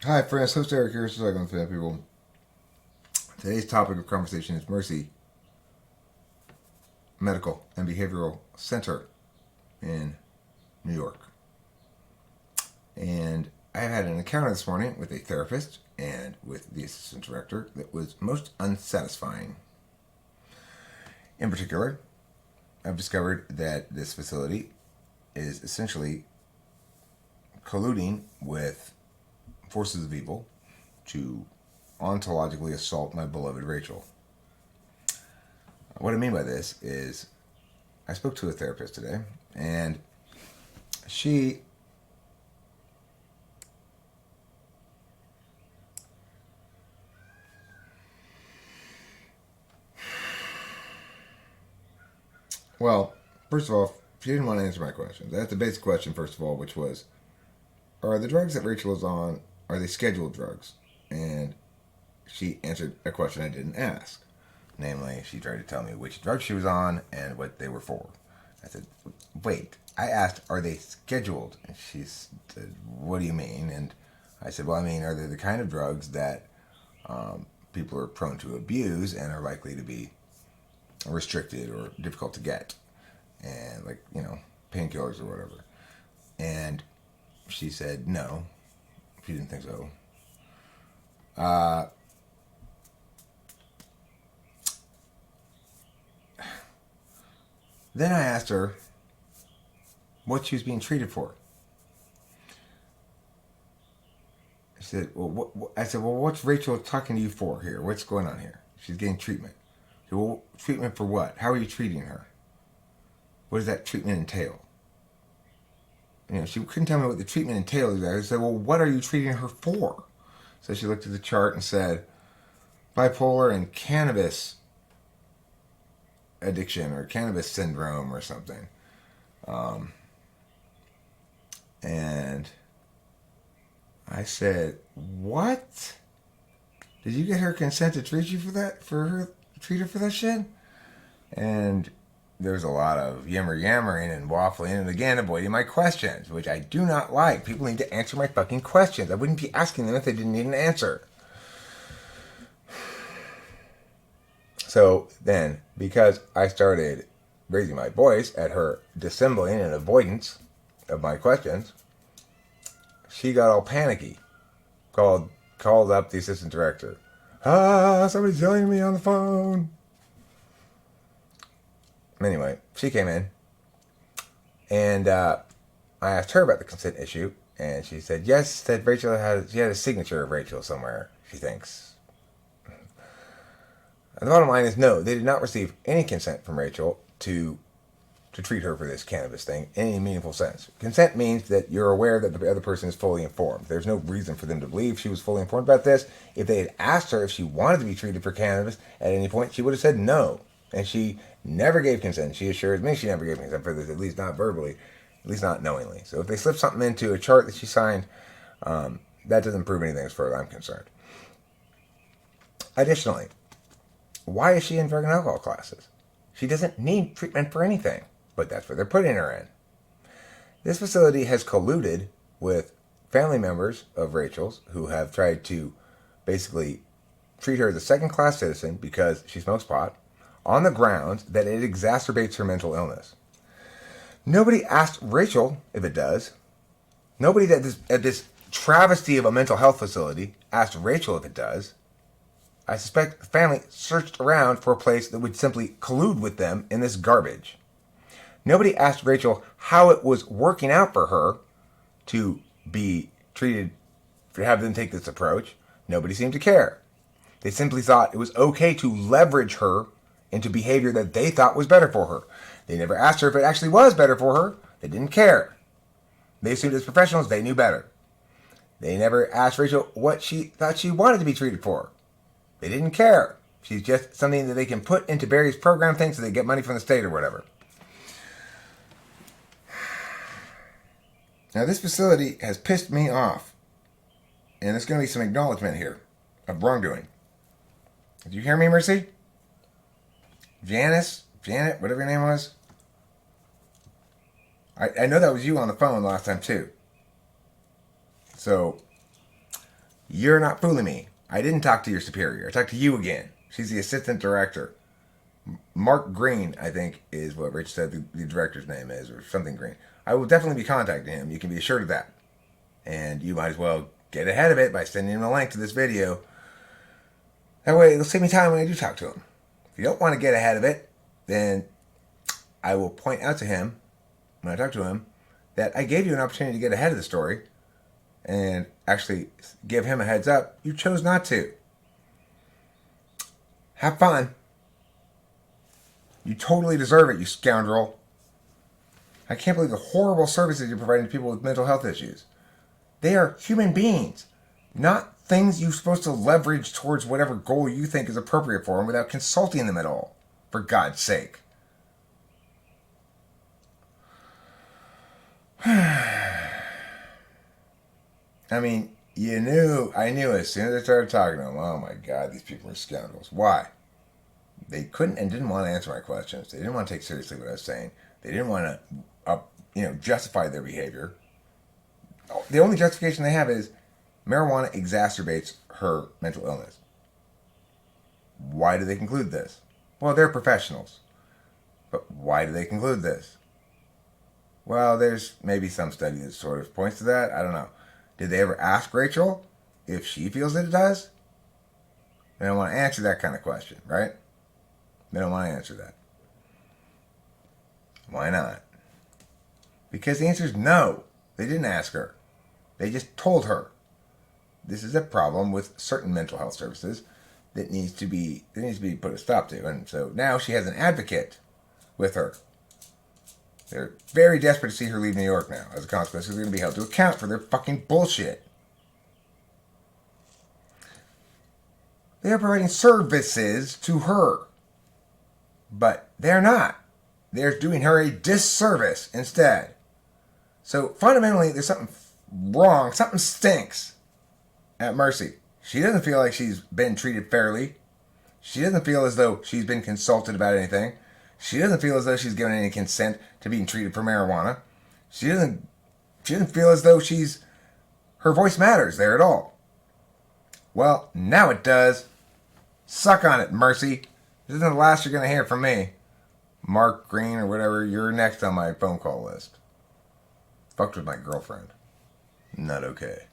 Hi, friends. Host Eric here. Struggling fan people. Today's topic of conversation is Mercy Medical and Behavioral Center in New York. And I had an encounter this morning with a therapist and with the assistant director that was most unsatisfying. In particular, I've discovered that this facility is essentially colluding with forces of evil to ontologically assault my beloved Rachel. What I mean by this is I spoke to a therapist today, and she well, first of all, she didn't want to answer my question. That's the basic question, first of all, which was, are the drugs that Rachel is on, are they scheduled drugs? And she answered a question I didn't ask. Namely, she tried to tell me which drugs she was on and what they were for. I said, wait, I asked, are they scheduled? And she said, what do you mean? And I said, well, I mean, are they the kind of drugs that people are prone to abuse and are likely to be restricted or difficult to get? And like, painkillers or whatever. And she said no. She didn't think so. Then I asked her what she was being treated for. She said, I said, well, what's Rachel talking to you for here? What's going on here? She's getting treatment. I said, well, treatment for what? How are you treating her? What does that treatment entail? She couldn't tell me what the treatment entailed. I said, well, what are you treating her for? So she looked at the chart and said, bipolar and cannabis addiction or cannabis syndrome or something. And I said, what? Did you get her consent to treat you for that? Treat her for that shit? And there's a lot of yammering and waffling and again avoiding my questions, which I do not like. People need to answer my fucking questions. I wouldn't be asking them if they didn't need an answer. So then, because I started raising my voice at her dissembling and avoidance of my questions, she got all panicky. Called up the assistant director. Somebody's yelling at me on the phone. Anyway, she came in, and I asked her about the consent issue, and she said yes. That she had a signature of Rachel somewhere. She thinks. And the bottom line is no, they did not receive any consent from Rachel to treat her for this cannabis thing in any meaningful sense. Consent means that you're aware that the other person is fully informed. There's no reason for them to believe she was fully informed about this. If they had asked her if she wanted to be treated for cannabis at any point, she would have said no. And she never gave consent. She assures me she never gave consent for this, at least not verbally, at least not knowingly. So if they slipped something into a chart that she signed, that doesn't prove anything as far as I'm concerned. Additionally, why is she in drug and alcohol classes? She doesn't need treatment for anything, but that's what they're putting her in. This facility has colluded with family members of Rachel's who have tried to basically treat her as a second-class citizen because she smokes pot, on the grounds that it exacerbates her mental illness. Nobody asked Rachel if it does. Nobody at this travesty of a mental health facility asked Rachel if it does. I suspect the family searched around for a place that would simply collude with them in this garbage. Nobody asked Rachel how it was working out for her to be treated, to have them take this approach. Nobody seemed to care. They simply thought it was okay to leverage her into behavior that they thought was better for her. They never asked her if it actually was better for her. They didn't care. They assumed as professionals they knew better. They never asked Rachel what she thought she wanted to be treated for. They didn't care. She's just something that they can put into various program things so they get money from the state or whatever. Now this facility has pissed me off. And there's going to be some acknowledgement here of wrongdoing. Did you hear me, Mercy? Janet, whatever your name was. I know that was you on the phone last time too. So You're not fooling me. I didn't talk to your superior. I talked to you again. She's the assistant director. Mark Green, I think, is what Rich said the director's name is, or something Green. I will definitely be contacting him. You can be assured of that. And you might as well get ahead of it by sending him a link to this video. That way, it'll save me time when I do talk to him. If you don't want to get ahead of it, then I will point out to him, when I talk to him, that I gave you an opportunity to get ahead of the story and actually give him a heads up. You chose not to. Have fun. You totally deserve it, you scoundrel. I can't believe the horrible services you're providing to people with mental health issues. They are human beings, not things you're supposed to leverage towards whatever goal you think is appropriate for them without consulting them at all. For God's sake. I mean, I knew as soon as I started talking to them, oh my God, these people are scoundrels. Why? They couldn't and didn't want to answer my questions. They didn't want to take seriously what I was saying. They didn't want to, justify their behavior. The only justification they have is marijuana exacerbates her mental illness. Why do they conclude this? Well, they're professionals. But why do they conclude this? Well, there's maybe some study that sort of points to that. I don't know. Did they ever ask Rachel if she feels that it does? They don't want to answer that kind of question, right? They don't want to answer that. Why not? Because the answer is no. They didn't ask her. They just told her. This is a problem with certain mental health services that needs to be put a stop to. And so now she has an advocate with her. They're very desperate to see her leave New York now. As a consequence, they're going to be held to account for their fucking bullshit. They are providing services to her. But they're not. They're doing her a disservice instead. So fundamentally, there's something wrong. Something stinks at Mercy. She doesn't feel like she's been treated fairly. She doesn't feel as though she's been consulted about anything. She doesn't feel as though she's given any consent to being treated for marijuana. She doesn't feel as though her voice matters there at all. Well, now it does. Suck on it, Mercy. This isn't the last you're going to hear from me. Mark Green or whatever, you're next on my phone call list. Fucked with my girlfriend. Not okay.